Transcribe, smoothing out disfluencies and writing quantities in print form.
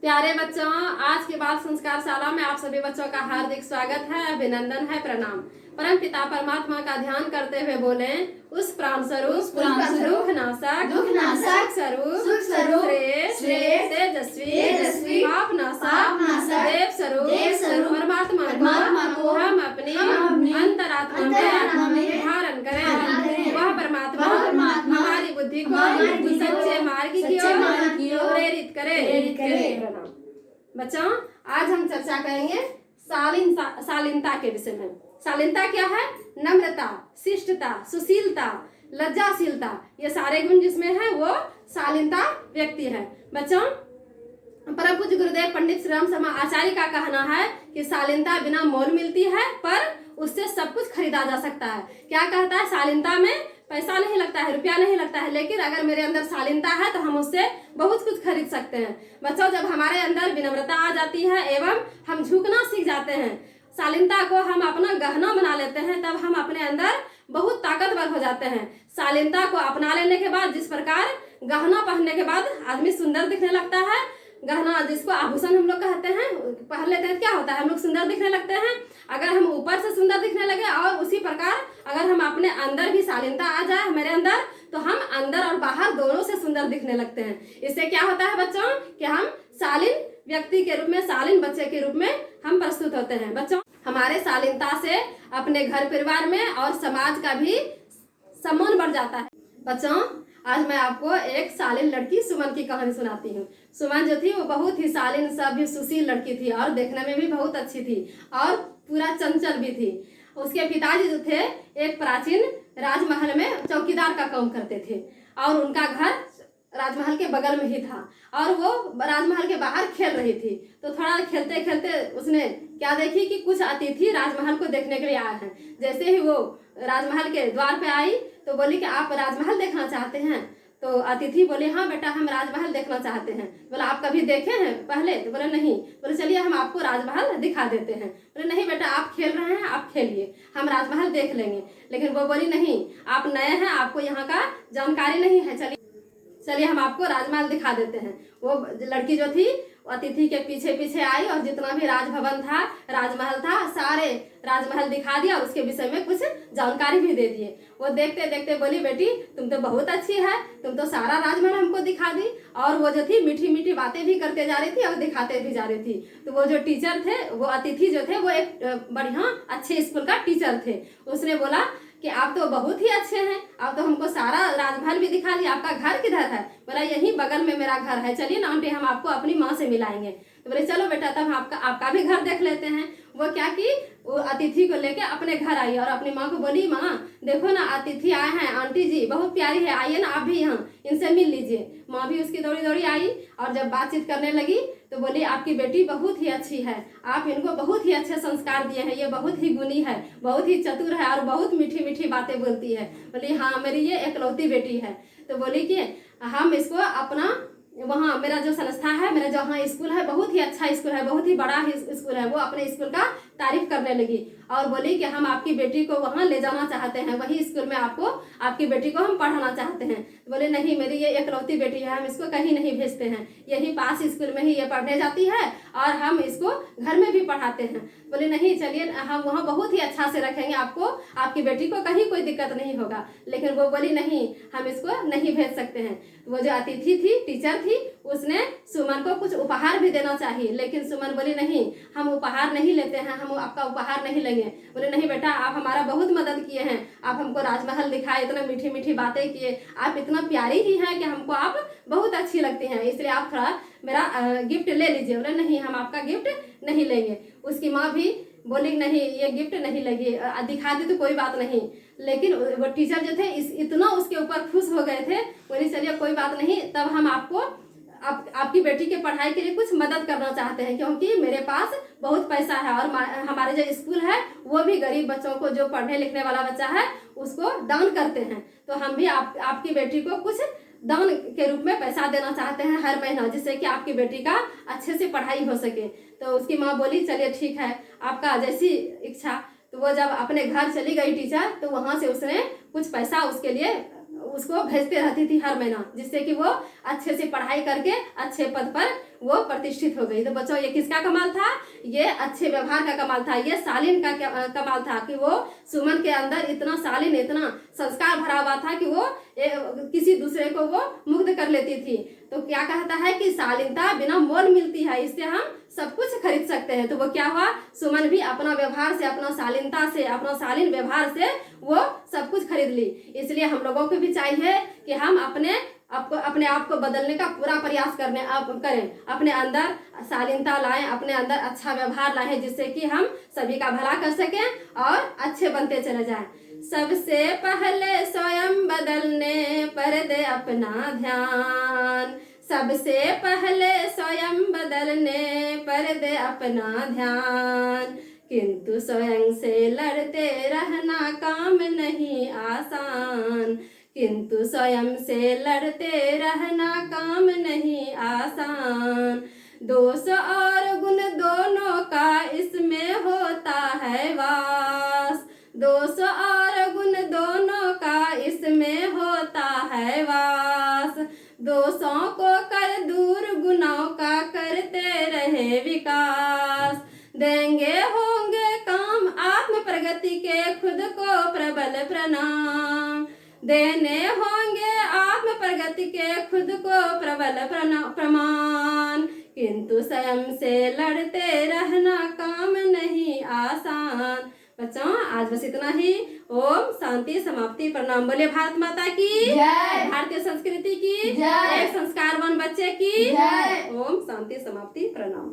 प्यारे बच्चों, आज के बाल संस्कार शाला में आप सभी बच्चों का हार्दिक स्वागत है, अभिनंदन है, प्रणाम। परम पिता परमात्मा का ध्यान करते हुए बोले, उस प्राण स्वरूप दुख नाशक स्वरूप श्रेष्ठ तेजस्वी पाप नाशक देव स्वरूप परमात्मा को हम अपनी अंतरात्मा में धारण करें। वह परमात्मा हमारी बुद्धि को सच्चे मार्ग की ओर प्रेरित करे। बच्चों, आज हम चर्चा करेंगे शालीनता के विषय में। शालीनता क्या है? नम्रता, शिष्टता, सुशीलता, लज्जाशीलता, ये सारे गुण जिसमें है वो शालीनता व्यक्ति है। बच्चों, परम पूज्य गुरुदेव पंडित श्री राम शर्मा आचार्य का कहना है कि शालीनता बिना मोल मिलती है, पर उससे सब कुछ खरीदा जा सकता है। क्या कहता है? शालीनता में पैसा नहीं लगता है, रुपया नहीं लगता है, लेकिन अगर मेरे अंदर शालीनता है तो हम उससे बहुत कुछ खरीद सकते हैं। बच्चों, जब हमारे अंदर विनम्रता आ जाती है एवं हम झुकना सीख जाते हैं, शालीनता को हम अपना गहना बना लेते हैं, तब हम अपने अंदर बहुत ताकतवर हो जाते हैं। शालीनता को अपना लेने के बाद, जिस प्रकार गहना पहनने के बाद आदमी सुंदर दिखने लगता है, गहना जिसको आभूषण हम लोग कहते हैं, पहन लेते हैं, क्या होता है? हम लोग सुंदर दिखने लगते हैं। अगर हम ऊपर से सुंदर दिखने लगे और उसी प्रकार अगर हम अपने अंदर भी शालीनता आ जाए हमारे अंदर, तो हम अंदर और बाहर दोनों से सुंदर दिखने लगते हैं। इससे क्या होता है बच्चों कि हम शालीन व्यक्ति के रूप में, शालीन बच्चे के रूप में हम प्रस्तुत होते हैं। बच्चों, हमारे शालीनता से अपने घर परिवार में और समाज का भी सम्मान बढ़ जाता है। बच्चों, आज मैं आपको एक शालीन लड़की सुमन की कहानी सुनाती हूँ। सुमन जो थी वो बहुत ही शालीन, सभ्य, सुशील लड़की थी और देखने में भी बहुत अच्छी थी और पूरा चंचल भी थी। उसके पिताजी जो थे एक प्राचीन राजमहल में चौकीदार का काम करते थे और उनका घर राजमहल के बगल में ही था और वो राजमहल के बाहर खेल रही थी। तो थोड़ा खेलते खेलते उसने क्या देखी कि कुछ अतिथि राजमहल को देखने के लिए आए हैं। जैसे ही वो राजमहल के द्वार पे आई तो बोली कि आप राजमहल देखना चाहते हैं? तो अतिथि बोले, हाँ बेटा, हम राजमहल देखना चाहते हैं। बोला, आप कभी देखे हैं पहले? तो बोले नहीं। बोले, चलिए हम आपको राजमहल दिखा देते हैं। बोले, नहीं बेटा, आप खेल रहे हैं, आप खेलिए, हम राजमहल देख लेंगे। लेकिन वो बोली, नहीं, आप नए हैं, आपको यहाँ का जानकारी नहीं है, चलिए हम आपको राजमहल दिखा देते हैं। वो लड़की जो थी अतिथि के पीछे पीछे आई और जितना भी राजभवन था, राजमहल था, सारे राजमहल दिखा दिया और उसके विषय में कुछ जानकारी भी दे दिए। वो देखते देखते बोली, बेटी तुम तो बहुत अच्छी है, तुम तो सारा राजमहल हमको दिखा दी। और वो जो थी मीठी मीठी बातें भी करते जा रही थी और दिखाते भी जा रही थी। तो वो जो टीचर थे, वो अतिथि जो थे, वो एक बढ़िया अच्छे स्कूल का टीचर थे। उसने बोला कि आप तो बहुत ही अच्छे हैं, आप तो हमको सारा राजमहल भी दिखा दिया, आपका घर किधर है? बोला, यहीं बगल में मेरा घर है, चलिए ना आंटी, हम आपको अपनी माँ से मिलाएंगे। तो बोले, चलो बेटा, तब आपका भी घर देख लेते हैं। वो क्या की, वो अतिथि को लेके अपने घर आई और अपनी माँ को बोली, माँ देखो ना, अतिथि आए हैं, आंटी जी बहुत प्यारी है, आइए ना आप भी यहाँ इनसे मिल लीजिए। माँ भी उसकी दौड़ी दौड़ी आई और जब बातचीत करने लगी तो बोली, आपकी बेटी बहुत ही अच्छी है, आप इनको बहुत ही अच्छे संस्कार दिए हैं, ये बहुत ही गुणी है, बहुत ही चतुर है और बहुत मीठी मीठी बातें बोलती है। बोली, हाँ, मेरी ये एकलौती बेटी है। तो बोली कि हम इसको अपना वहाँ मेरा जो संस्था है, मेरा जहाँ स्कूल है, बहुत ही अच्छा स्कूल है, बहुत ही बड़ा स्कूल है। वो अपने स्कूल का तारीफ करने लगी और बोली कि हम आपकी बेटी को वहाँ ले जाना चाहते हैं, वही स्कूल में आपकी बेटी को हम पढ़ाना चाहते हैं। तो बोले, नहीं, मेरी ये एकलौती बेटी है, हम इसको कहीं नहीं भेजते हैं, यही पास स्कूल में ही ये पढ़ने जाती है और हम इसको घर में भी पढ़ाते हैं। बोले, नहीं, चलिए हम वहाँ बहुत ही अच्छा से रखेंगे आपको, आपकी बेटी को कहीं कोई दिक्कत नहीं होगा। लेकिन वो बोली, नहीं, हम इसको नहीं भेज सकते हैं। वो जो अतिथि थी, टीचर थी, उसने सुमन को कुछ उपहार भी देना चाहिए, लेकिन सुमन बोली, नहीं, हम उपहार नहीं लेते हैं, हम आपका उपहार नहीं लेंगे। बोले, नहीं बेटा, आप हमारा बहुत मदद किए हैं, आप हमको राजमहल दिखाए, इतना मीठी मीठी बातें किए, आप इतना प्यारी ही हैं कि हमको आप बहुत अच्छी लगती हैं, इसलिए आप थोड़ा मेरा गिफ्ट ले लीजिए। बोले, नहीं, हम आपका गिफ्ट नहीं लेंगे। उसकी माँ भी बोली, नहीं, ये गिफ्ट नहीं लगी, दिखा दी तो कोई बात नहीं। लेकिन वो टीचर जो थे इतना उसके ऊपर खुश हो गए थे, बोली, चलिए कोई बात नहीं, तब हम आपको आपकी बेटी के पढ़ाई के लिए कुछ मदद करना चाहते हैं, क्योंकि मेरे पास बहुत पैसा है और हमारे जो स्कूल है वो भी गरीब बच्चों को, जो पढ़ने लिखने वाला बच्चा है, उसको दान करते हैं। तो हम भी आपकी बेटी को कुछ दान के रूप में पैसा देना चाहते हैं हर महीना, जिससे कि आपकी बेटी का अच्छे से पढ़ाई हो सके। तो उसकी माँ बोली, चलिए ठीक है, आपका जैसी इच्छा। तो वो जब अपने घर चली गई टीचर, तो वहाँ से उसने कुछ पैसा उसके लिए उसको भेजते रहती थी हर महीना, जिससे कि वो अच्छे से पढ़ाई करके अच्छे पद पर वो प्रतिष्ठित हो गई। तो बच्चों ये किसका कमाल था? ये अच्छे व्यवहार का कमाल था, ये शालीन का कमाल था कि वो सुमन के अंदर इतना शालीन, इतना संस्कार भरा हुआ था कि वो किसी दूसरे को वो मुग्ध कर लेती थी। तो क्या कहता है कि शालीनता बिना मोल मिलती है, इससे हम सब कुछ खरीद सकते हैं। तो वो क्या हुआ, सुमन भी अपना व्यवहार से, अपना शालीनता से, अपना शालीन व्यवहार से वो सब कुछ खरीद ली। इसलिए हम लोगों को भी चाहिए कि हम अपने आप को बदलने का पूरा प्रयास करें, अपने अंदर शालीनता लाएं, अपने अंदर अच्छा व्यवहार लाएं, जिससे कि हम सभी का भला कर सकें और अच्छे बनते चले जाएं। सबसे पहले स्वयं बदलने पर दे अपना ध्यान, सबसे पहले स्वयं बदलने पर दे अपना ध्यान, किंतु स्वयं से लड़ते रहना काम नहीं आसान, किंतु स्वयं से लड़ते रहना काम नहीं आसान, दोष और गुण दोनों का इसमें होता है वास, दोष और गुण दोनों का इसमें होता है वास, दोषों को कर दूर गुणों का करते रहे विकास, देंगे होंगे काम आत्म प्रगति के खुद को प्रबल प्रणाम, देने होंगे आत्म प्रगति के खुद को प्रबल प्रमाण, किंतु स्वयं से लड़ते रहना काम नहीं आसान। बच्चों आज बस इतना ही। ओम शांति समाप्ति प्रणाम। बोले भारत माता की जय, भारतीय संस्कृति की जय, एक संस्कारवान बच्चे की जय। ओम शांति समाप्ति प्रणाम।